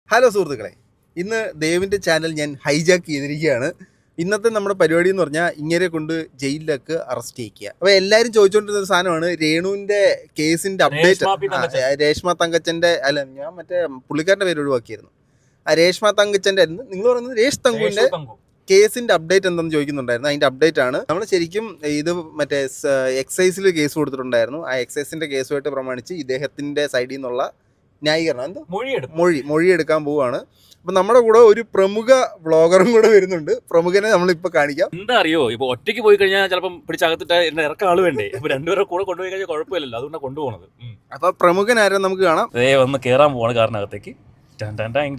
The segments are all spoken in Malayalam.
ഹലോ സുഹൃത്തുക്കളെ, ഇന്ന് ദേവിൻ്റെ ചാനൽ ഞാൻ ഹൈജാക്ക് ചെയ്തിരിക്കുകയാണ്. ഇന്നത്തെ നമ്മുടെ പരിപാടി എന്ന് പറഞ്ഞാൽ ഇങ്ങനെ കൊണ്ട് ജയിലിലേക്ക് അറസ്റ്റ് ചെയ്യിക്കുക. അപ്പോൾ എല്ലാവരും ചോദിച്ചുകൊണ്ടിരുന്ന ഒരു സാധനമാണ് രേണുവിൻ്റെ കേസിൻ്റെ അപ്ഡേറ്റ്. രേഷ്മ തങ്കച്ചൻ്റെ അല്ല, ഞാൻ മറ്റേ പുള്ളിക്കാരൻ്റെ പേര് ഒഴിവാക്കിയായിരുന്നു. ആ രേഷ്മ തങ്കച്ചൻ്റെ നിങ്ങൾ പറയുന്നത് രേഷ് തങ്കുവിൻ്റെ കേസിൻ്റെ അപ്ഡേറ്റ് എന്തെന്ന് ചോദിക്കുന്നുണ്ടായിരുന്നു. അതിൻ്റെ അപ്ഡേറ്റ് ആണ്. നമ്മൾ ശരിക്കും ഇത് മറ്റേ എക്സൈസിൽ കേസ് കൊടുത്തിട്ടുണ്ടായിരുന്നു. ആ എക്സൈസിൻ്റെ കേസുമായിട്ട് പ്രമാണിച്ച് ഇദ്ദേഹത്തിൻ്റെ സൈഡിൽ നിന്നുള്ള ന്യായീകരണം എന്തോ മൊഴി എടുക്കാൻ പോവുകയാണ്. അപ്പൊ നമ്മുടെ കൂടെ ഒരു പ്രമുഖ വ്ളോഗറും കൂടെ വരുന്നുണ്ട്. പ്രമുഖനെ നമ്മളിപ്പോ കാണിക്കാം. എന്താ അറിയോ, ഇപ്പൊ ഒറ്റയ്ക്ക് പോയി കഴിഞ്ഞാൽ ചിലപ്പം പിടിച്ചകത്തിട്ട് എന്നെ ഇറക്കാൻ ആള് വേണ്ടേ. അപ്പൊ രണ്ടുപേരെ കൂടെ കൊണ്ടുപോയി കഴിഞ്ഞാൽ കുഴപ്പമില്ലല്ലോ, അതുകൊണ്ടാണ് കൊണ്ടുപോകുന്നത്. അപ്പൊ പ്രമുഖൻ ആരും നമുക്ക് കാണാം. ഒന്ന് കേറാൻ പോവാണ് കാറിനകത്തേക്ക്.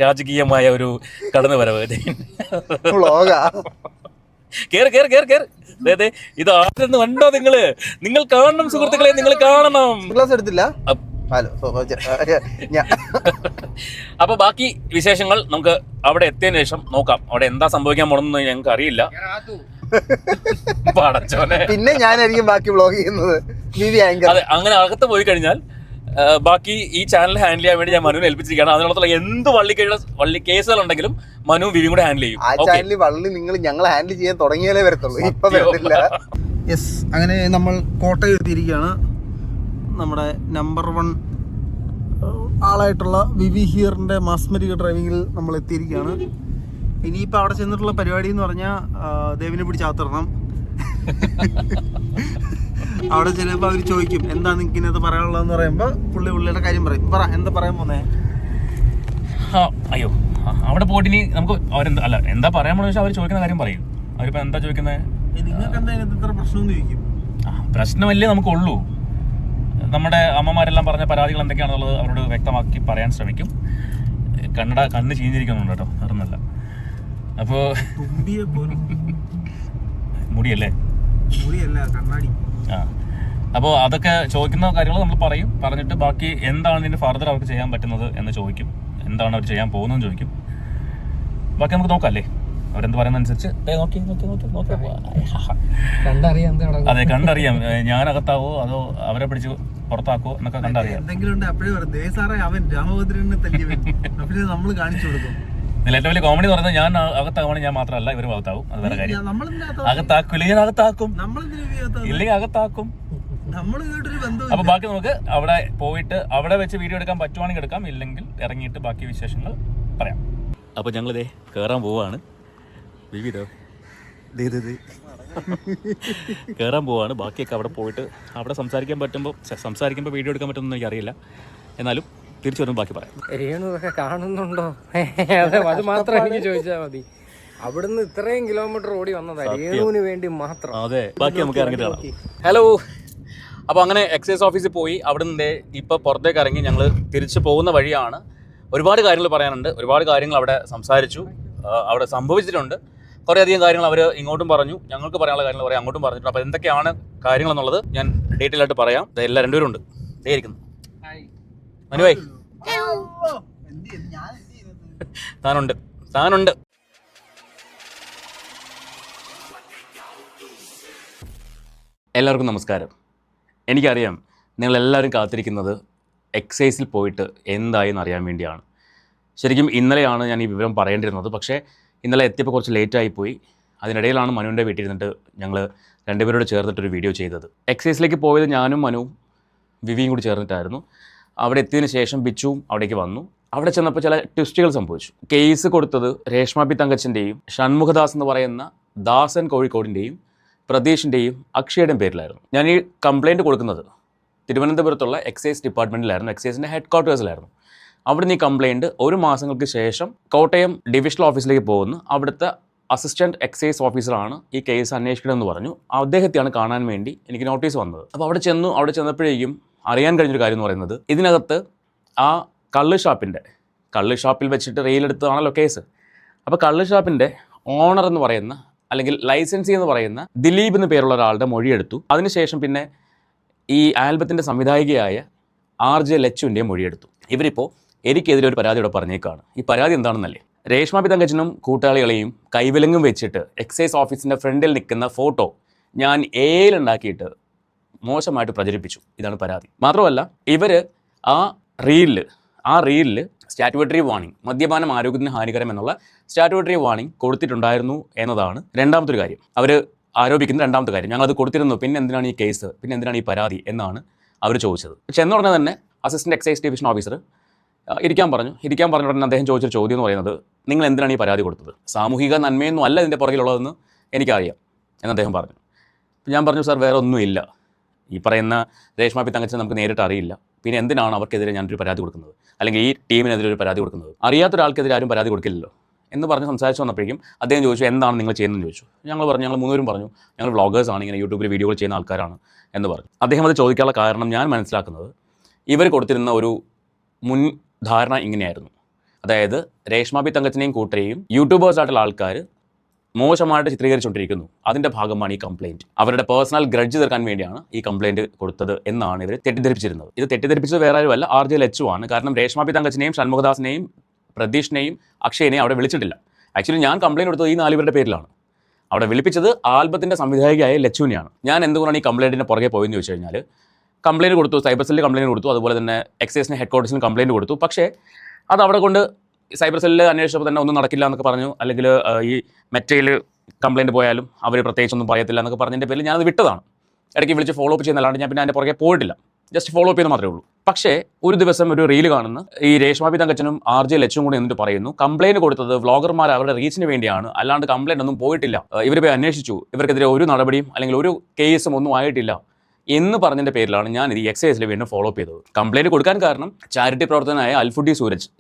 രാജകീയമായ ഒരു കടന്നു വരവ്. ഇത് ആരെന്ന് കണ്ടോ നിങ്ങൾ കാണണം സുഹൃത്തുക്കളെ, നിങ്ങൾ കാണണം. ക്ലാസ് എടുത്തില്ല. അപ്പൊ ബാക്കി വിശേഷങ്ങൾ നമുക്ക് അവിടെ എത്തിയതിനു ശേഷം നോക്കാം. അവിടെ എന്താ സംഭവിക്കാൻ പോണെന്ന് ഞങ്ങൾക്ക് അറിയില്ല. പിന്നെ ഞാനായിരിക്കും ബാക്കി വ്ലോഗ് ചെയ്യുന്നത്. അതെ, അങ്ങനെ അകത്ത് പോയി കഴിഞ്ഞാൽ ബാക്കി ഈ ചാനൽ ഹാൻഡിൽ ചെയ്യാൻ വേണ്ടി ഞാൻ മനുവിനെ ഏൽപ്പിച്ചിരിക്കുകയാണ്. അതിനുള്ള എന്ത് വള്ളി കേസുകൾ ഉണ്ടെങ്കിലും മനു വിവിയും കൂടെ ഹാൻഡിൽ ചെയ്യും. ആ ചാനലിൽ വള്ളി നിങ്ങൾ ഞങ്ങൾ ഹാൻഡിൽ ചെയ്യാൻ തുടങ്ങിയാലേ വരത്തുള്ളൂ, ഇപ്പൊ വരത്തില്ല. യെസ്, അങ്ങനെ നമ്മൾ കോട്ടയം എത്തിയിരിക്കുകയാണ്. നമ്മുടെ നമ്പർ 1 ആളായിട്ടുള്ള വിവി ഹിയറിൻ്റെ മാസ്മരിക ഡ്രൈവിങ്ങിൽ നമ്മൾ എത്തിയിരിക്കുകയാണ്. ഇനിയിപ്പോൾ അവിടെ ചെന്നിട്ടുള്ള പരിപാടി എന്ന് പറഞ്ഞാൽ ദേവിനെ പിടിച്ചാത്തിരണം. അവിടെ ചിലപ്പോൾ അവർ ചോദിക്കും എന്താ നിങ്ങൾക്ക് ഇന്നത് പറയാനുള്ളതെന്ന് പറയുമ്പോൾ പുള്ളിയുടെ കാര്യം പറയും. എന്താ പറയാൻ പോന്നേ? അയ്യോ, അവിടെ പോയിട്ട് ഇനി നമുക്ക് അവരെന്താ അല്ല എന്താ പറയാൻ പോണെന്ന് വെച്ചാൽ അവർ ചോദിക്കുന്ന കാര്യം പറയും. അവരിപ്പോൾ എന്താ ചോദിക്കുന്നത്? നിങ്ങൾക്ക് എന്താ ഇതിനകത്ത് ഇത്ര പ്രശ്നമെന്ന് ചോദിക്കും. പ്രശ്നമല്ലേ നമുക്കുള്ളൂ. നമ്മുടെ അമ്മമാരെല്ലാം പറഞ്ഞ പരാതികൾ എന്തൊക്കെയാണെന്നുള്ളത് അവരോട് വ്യക്തമാക്കി പറയാൻ ശ്രമിക്കും. കണ്ണ് ചീഞ്ഞിരിക്കുന്നുണ്ട് കേട്ടോ, അറിഞ്ഞല്ല. അപ്പോൾ മുടിയല്ലേ കണ്ണാടി. അപ്പോൾ അതൊക്കെ ചോദിക്കുന്ന കാര്യങ്ങൾ നമ്മൾ പറഞ്ഞിട്ട് ബാക്കി എന്താണ് ഇതിന് ഫർദർ അവർക്ക് ചെയ്യാൻ പറ്റുന്നത് എന്ന് ചോദിക്കും. എന്താണ് അവർ ചെയ്യാൻ പോകുന്നതെന്ന് ചോദിക്കും. ബാക്കി നമുക്ക് നോക്കാം അല്ലേ, അവരെന്ത് പറയുന്ന അനുസരിച്ച് അതെ കണ്ടറിയാം. ഞാനകത്താവോ അതോ അവരെ പിടിച്ച് പുറത്താക്കോ എന്നൊക്കെ കണ്ടറിയാം. ഇതിൽ ഏറ്റവും വലിയ കോമഡി എന്ന് പറയുന്നത് ഞാൻ അകത്താവുകയാണെങ്കിൽ ഞാൻ മാത്രമല്ല ഇവർ അകത്താവും. അത് വേറെ കാര്യം. അകത്താക്കില്ല, ഞാൻ അകത്താക്കും, ഇല്ലെങ്കിൽ അകത്താക്കും. അപ്പൊ ബാക്കി നമുക്ക് അവിടെ പോയിട്ട് അവിടെ വെച്ച് വീഡിയോ എടുക്കാൻ പറ്റുവാണെങ്കിൽ എടുക്കാം, ഇല്ലെങ്കിൽ ഇറങ്ങിയിട്ട് ബാക്കി വിശേഷങ്ങൾ പറയാം. അപ്പൊ ഞങ്ങളിതേ കയറാൻ പോവാണ്. വിവിധ കയറാൻ പോവാണ്. ബാക്കിയൊക്കെ അവിടെ പോയിട്ട് അവിടെ സംസാരിക്കുമ്പോൾ വീഡിയോ എടുക്കാൻ പറ്റുമെന്ന് എനിക്കറിയില്ല. എന്നാലും തിരിച്ചു വരുമ്പോൾ ബാക്കി പറയാം. രേണു ഇതൊക്കെ കാണുന്നുണ്ടോ? അതെ, അത് മാത്രം എനിക്ക് ചോദിച്ചാൽ മതി. അവിടുന്ന് ഇത്രയും കിലോമീറ്റർ ഓടി വന്നതാ രേണുവിന് വേണ്ടി മാത്രം. അതെ, ബാക്കി നമുക്ക് ഇറങ്ങിയിട്ട് കാണാം. ഹലോ, അപ്പോൾ അങ്ങനെ എക്സൈസ് ഓഫീസിൽ പോയി അവിടുന്ന് ഇപ്പോൾ പുറത്തേക്ക് ഇറങ്ങി ഞങ്ങൾ തിരിച്ചു പോകുന്ന വഴിയാണ്. ഒരുപാട് കാര്യങ്ങൾ പറയാനുണ്ട്, ഒരുപാട് കാര്യങ്ങൾ അവിടെ സംസാരിച്ചു, അവിടെ സംഭവിച്ചിട്ടുണ്ട്. കുറേയധികം കാര്യങ്ങൾ അവർ ഇങ്ങോട്ടും പറഞ്ഞു, ഞങ്ങൾക്ക് പറയാനുള്ള കാര്യങ്ങൾ കുറേ അങ്ങോട്ടും പറഞ്ഞിട്ടുണ്ട്. അപ്പോൾ എന്തൊക്കെയാണ് കാര്യങ്ങളെന്നുള്ളത് ഞാൻ ഡീറ്റെയിൽ ആയിട്ട് പറയാം. എല്ലാ രണ്ടുപേരും ഉണ്ട്, ഇരിക്കുന്നു. മനുവായി താനുണ്ട്. എല്ലാവർക്കും നമസ്കാരം. എനിക്കറിയാം നിങ്ങളെല്ലാവരും കാത്തിരിക്കുന്നത് എക്സൈസിൽ പോയിട്ട് എന്തായെന്ന് അറിയാൻ വേണ്ടിയാണ്. ശരിക്കും ഇന്നലെയാണ് ഞാൻ ഈ വിവരം പറയേണ്ടിരുന്നത്. പക്ഷേ ഇന്നലെ എത്തിയപ്പോൾ കുറച്ച് ലേറ്റായിപ്പോയി. അതിനിടയിലാണ് മനുവിൻ്റെ വീട്ടിൽ ഇരുന്നിട്ട് ഞങ്ങൾ രണ്ടുപേരോട് ചേർന്നിട്ടൊരു വീഡിയോ ചെയ്തത്. എക്സൈസിലേക്ക് പോയത് ഞാനും മനുവും വിവിയും കൂടി ചേർന്നിട്ടായിരുന്നു. അവിടെ എത്തിയതിന് ശേഷം ബിച്ചുവും അവിടേക്ക് വന്നു. അവിടെ ചെന്നപ്പോൾ ചില ട്വിസ്റ്റുകൾ സംഭവിച്ചു. കേസ് കൊടുത്തത് രേഷ്മ പി തങ്കച്ചൻ്റെയും ഷൺമുഖദാസ് എന്ന് പറയുന്ന ദാസൻ കോഴിക്കോടിൻ്റെയും പ്രതീഷിൻ്റെയും അക്ഷയുടെയും പേരിലായിരുന്നു. ഞാൻ ഈ കംപ്ലയിൻറ്റ് കൊടുക്കുന്നത് തിരുവനന്തപുരത്തുള്ള എക്സൈസ് ഡിപ്പാർട്ട്മെൻറ്റിലായിരുന്നു, എക്സൈസിൻ്റെ ഹെഡ് ക്വാർട്ടേഴ്സിലായിരുന്നു. അവിടുന്ന് ഈ കംപ്ലയിൻറ്റ് ഒരു മാസങ്ങൾക്ക് ശേഷം കോട്ടയം ഡിവിഷണൽ ഓഫീസിലേക്ക് പോകുന്നു. അവിടുത്തെ അസിസ്റ്റൻറ്റ് എക്സൈസ് ഓഫീസറാണ് ഈ കേസ് അന്വേഷിക്കണമെന്ന് പറഞ്ഞു. അദ്ദേഹത്തെയാണ് കാണാൻ വേണ്ടി എനിക്ക് നോട്ടീസ് വന്നത്. അപ്പോൾ അവിടെ ചെന്നപ്പോഴേക്കും അറിയാൻ കഴിഞ്ഞൊരു കാര്യം എന്ന് പറയുന്നത്, ഇതിനകത്ത് ആ കള്ള് ഷാപ്പിൽ വെച്ചിട്ട് റെയിലെടുത്തതാണല്ലോ കേസ്. അപ്പോൾ കള്ള് ഷാപ്പിൻ്റെ ഓണർ എന്ന് പറയുന്ന അല്ലെങ്കിൽ ലൈസൻസി എന്ന് പറയുന്ന ദിലീപ് എന്ന് പേരുള്ള ഒരാളുടെ മൊഴിയെടുത്തു. അതിനുശേഷം പിന്നെ ഈ ആൽബത്തിൻ്റെ സംവിധായികയായ RJ ലച്ചുവിൻ്റെ മൊഴിയെടുത്തു. ഇവരിപ്പോൾ എനിക്കെതിരെ ഒരു പരാതി ഇവിടെ പറഞ്ഞേക്കാണ്. ഈ പരാതി എന്താണെന്നല്ലേ, രേഷ്മ പി തങ്കച്ചനും കൂട്ടാളികളെയും കൈവിലങ്ങും വെച്ചിട്ട് എക്സൈസ് ഓഫീസിൻ്റെ ഫ്രണ്ടിൽ നിൽക്കുന്ന ഫോട്ടോ ഞാൻ ഉണ്ടാക്കിയിട്ട് മോശമായിട്ട് പ്രചരിപ്പിച്ചു. ഇതാണ് പരാതി. മാത്രമല്ല ഇവർ ആ റീലിൽ സ്റ്റാറ്റുട്ടറി വാർണിംഗ്, മദ്യപാനം ആരോഗ്യത്തിന് ഹാനികരം എന്നുള്ള സ്റ്റാറ്റുട്ടറി വാർണിംഗ് കൊടുത്തിട്ടുണ്ടായിരുന്നു എന്നതാണ് രണ്ടാമത്തെ കാര്യം. അവർ ആരോപിക്കുന്ന രണ്ടാമത്തെ കാര്യം. ഞങ്ങളത് കൊടുത്തിരുന്നു, പിന്നെ എന്തിനാണ് ഈ കേസ്, പിന്നെ എന്തിനാണ് ഈ പരാതി എന്നാണ് അവർ ചോദിച്ചത്. പക്ഷെ എന്ന് പറഞ്ഞാൽ തന്നെ അസിസ്റ്റന്റ് എക്സൈസ് ഡിവിഷൻ ഓഫീസർ ഇരിക്കാൻ പറഞ്ഞ ഉടനെ അദ്ദേഹം ചോദിച്ചൊരു ചോദ്യം എന്ന് പറയുന്നത്, നിങ്ങൾ എന്തിനാണ് ഈ പരാതി കൊടുത്തത്? സാമൂഹിക നന്മയൊന്നും അല്ല ഇതിൻ്റെ പുറകിലുള്ളതെന്ന് എനിക്കറിയാം എന്ന് അദ്ദേഹം പറഞ്ഞു. ഞാൻ പറഞ്ഞു, സാർ വേറെ ഒന്നുമില്ല, ഈ പറയുന്ന രേഷ്മ പി തങ്കച്ചനെ നമുക്ക് നേരിട്ട് അറിയില്ല, പിന്നെ എന്തിനാണ് അവർക്കെതിരെ ഞാനൊരു പരാതി കൊടുക്കുന്നത്, അല്ലെങ്കിൽ ഈ ടീമിനെതിരെ ഒരു പരാതി കൊടുക്കുന്നത്? അറിയാത്തൊരാൾക്കെതിരെ ആരും പരാതി കൊടുക്കില്ലല്ലോ എന്ന് പറഞ്ഞ് സംസാരിച്ച് വന്നപ്പോഴേക്കും അദ്ദേഹം ചോദിച്ചു, എന്താണ് നിങ്ങൾ ചെയ്യുന്നതെന്ന് ചോദിച്ചു. ഞങ്ങൾ മൂന്നുപേരും പറഞ്ഞു, ഞങ്ങൾ വ്ളോഗേഴ്സാണ്, ഇങ്ങനെ യൂട്യൂബിൽ വീഡിയോകൾ ചെയ്യുന്ന ആൾക്കാരാണ് എന്ന് പറഞ്ഞു. അദ്ദേഹം അത് ചോദിക്കാനുള്ള കാരണം ഞാൻ മനസ്സിലാക്കുന്നത്, ഇവർ കൊടുത്തിരുന്ന ഒരു മുൻ ധാരണ ഇങ്ങനെയായിരുന്നു. അതായത് രേഷ്മ പി തങ്കച്ചനെയും കൂട്ടരെയും യൂട്യൂബേഴ്സായിട്ടുള്ള ആൾക്കാർ മോശമായിട്ട് ചിത്രീകരിച്ചുകൊണ്ടിരിക്കുന്നു, അതിൻ്റെ ഭാഗമാണ് ഈ കംപ്ലയിൻറ്റ്. അവരുടെ പേഴ്സണൽ ഗ്രഡ്ജ് തീർക്കാൻ വേണ്ടിയാണ് ഈ കംപ്ലയിൻറ്റ് കൊടുത്തത് എന്നാണ് ഇവർ തെറ്റിദ്ധരിപ്പിച്ചിരുന്നത്. ഇത് തെറ്റിദ്ധരിപ്പിച്ചത് വേറെ ആരുമല്ല, RJ ലച്ചു ആണ്. കാരണം രേഷ്മ പി തങ്കച്ചനെയും ഷൺമുഖദാസിനെയും പ്രതീഷിനെയും അക്ഷയനെയും അവിടെ വിളിച്ചിട്ടില്ല. ആക്ച്വലി ഞാൻ കംപ്ലയിൻറ്റ് കൊടുത്തത് ഈ 4 പേരുടെ പേരിലാണ്. അവിടെ വിളിപ്പിച്ചത് ആൽബത്തിൻ്റെ സംവിധായകയായ ലച്ചുവിനെയാണ്. ഞാൻ എന്തുകൊണ്ടാണ് ഈ കംപ്ലയിൻറ്റിൻ്റെ പുറകെ പോയെന്ന് ചോദിച്ചു കഴിഞ്ഞാൽ, കംപ്ലയിൻറ്റ് കൊടുത്തു, സൈബർ സെല്ലിൽ കംപ്ലയിൻറ്റ് കൊടുത്തു, അതുപോലെ തന്നെ എക്സൈസിന് ഹെഡ് ക്വാർട്ടേഴ്സിന് കംപ്ലയിൻറ്റ് കൊടുത്തു. പക്ഷേ അത് അവിടെ കൊണ്ട് സൈബർ സെല്ലിൽ അന്വേഷിച്ചപ്പോൾ തന്നെ ഒന്നും നടക്കില്ല എന്നൊക്കെ പറഞ്ഞു. അല്ലെങ്കിൽ ഈ മെറ്റയിൽ കംപ്ലയിൻറ്റ് പോയാലും അവർ പ്രത്യേകിച്ചൊന്നും പറയത്തില്ല എന്നൊക്കെ പറഞ്ഞതിൻ്റെ പേരിൽ ഞാനത് വിട്ടതാണ്. ഇടയ്ക്ക് വിളിച്ച് ഫോളോ അപ്പ് ചെയ്യുന്നല്ലാണ്ട് ഞാൻ പിന്നെ അതിൻ്റെ പുറകെ പോയിട്ടില്ല, ജസ്റ്റ് ഫോളോ അപ്പ് ചെയ്യുന്നത് മാത്രമേ ഉള്ളൂ. പക്ഷേ ഒരു ദിവസം ഒരു റീല് കാണുന്ന ഈ രേഷ്മ പി തങ്കച്ചനും RJ ലച്ചും കൂടി എന്നിട്ട് പറയുന്നു, കംപ്ലയിൻറ്റ് കൊടുത്തത് വ്ളോഗർമാർ അവരുടെ റീച്ചിന് വേണ്ടിയാണ്, അല്ലാണ്ട് കംപ്ലയിൻ്റ് ഒന്നും പോയിട്ടില്ല, ഇവർ പോയി അന്വേഷിച്ചു, ഇവർക്കെതിരെ ഒരു നടപടിയും അല്ലെങ്കിൽ ഒരു കേസും ഒന്നും ആയിട്ടില്ല എന്ന് പറഞ്ഞതിൻ്റെ പേരിലാണ് ഞാൻ ഈ എക്സൈസിൽ വീണ്ടും ഫോളോ അപ്പ് ചെയ്തത്. കംപ്ലയിൻറ്റ് കൊടുക്കാൻ കാരണം ചാരിറ്റി പ്രവർത്തകനായ അൽഫുഡി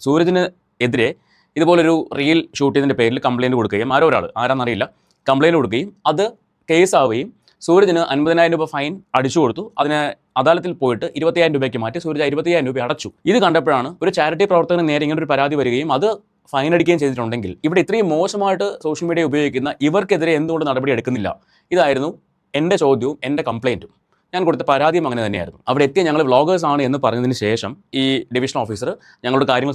സൂരജിന് എതിരെ ഇതുപോലൊരു റീൽ ഷൂട്ട് ചെയ്തതിൻ്റെ പേരിൽ കംപ്ലയിൻറ്റ് കൊടുക്കുകയും ആരാന്നറിയില്ല കംപ്ലയിൻറ്റ് കൊടുക്കുകയും അത് കേസാവുകയും സൂരജിന് 50,000 രൂപ ഫൈൻ അടിച്ചു കൊടുത്തു. അതിന് അദാലത്തിൽ പോയിട്ട് 20,000 രൂപയ്ക്ക് മാറ്റി സൂരജ് 25,000 രൂപ അടച്ചു. ഇത് കണ്ടപ്പോഴാണ് ഒരു ചാരിറ്റി പ്രവർത്തകന് നേരെ ഇങ്ങനെ ഒരു പരാതി വരികയും അത് ഫൈൻ അടിക്കുകയും ചെയ്തിട്ടുണ്ടെങ്കിൽ ഇവിടെ ഇത്രയും മോശമായിട്ട് സോഷ്യൽ മീഡിയ ഉപയോഗിക്കുന്ന ഇവർക്കെതിരെ എന്തുകൊണ്ട് നടപടി എടുക്കുന്നില്ല? ഇതായിരുന്നു എൻ്റെ ചോദ്യവും എൻ്റെ കംപ്ലയിൻറ്റും. ഞാൻ കൊടുത്ത പരാതിയും അങ്ങനെ തന്നെയായിരുന്നു. അവിടെ എത്തിയ ഞങ്ങൾ വ്ളോഗേഴ്സ് ആണ് എന്ന് പറഞ്ഞതിന് ശേഷം ഈ ഡിവിഷൻ ഓഫീസർ ഞങ്ങളോട് കാര്യങ്ങൾ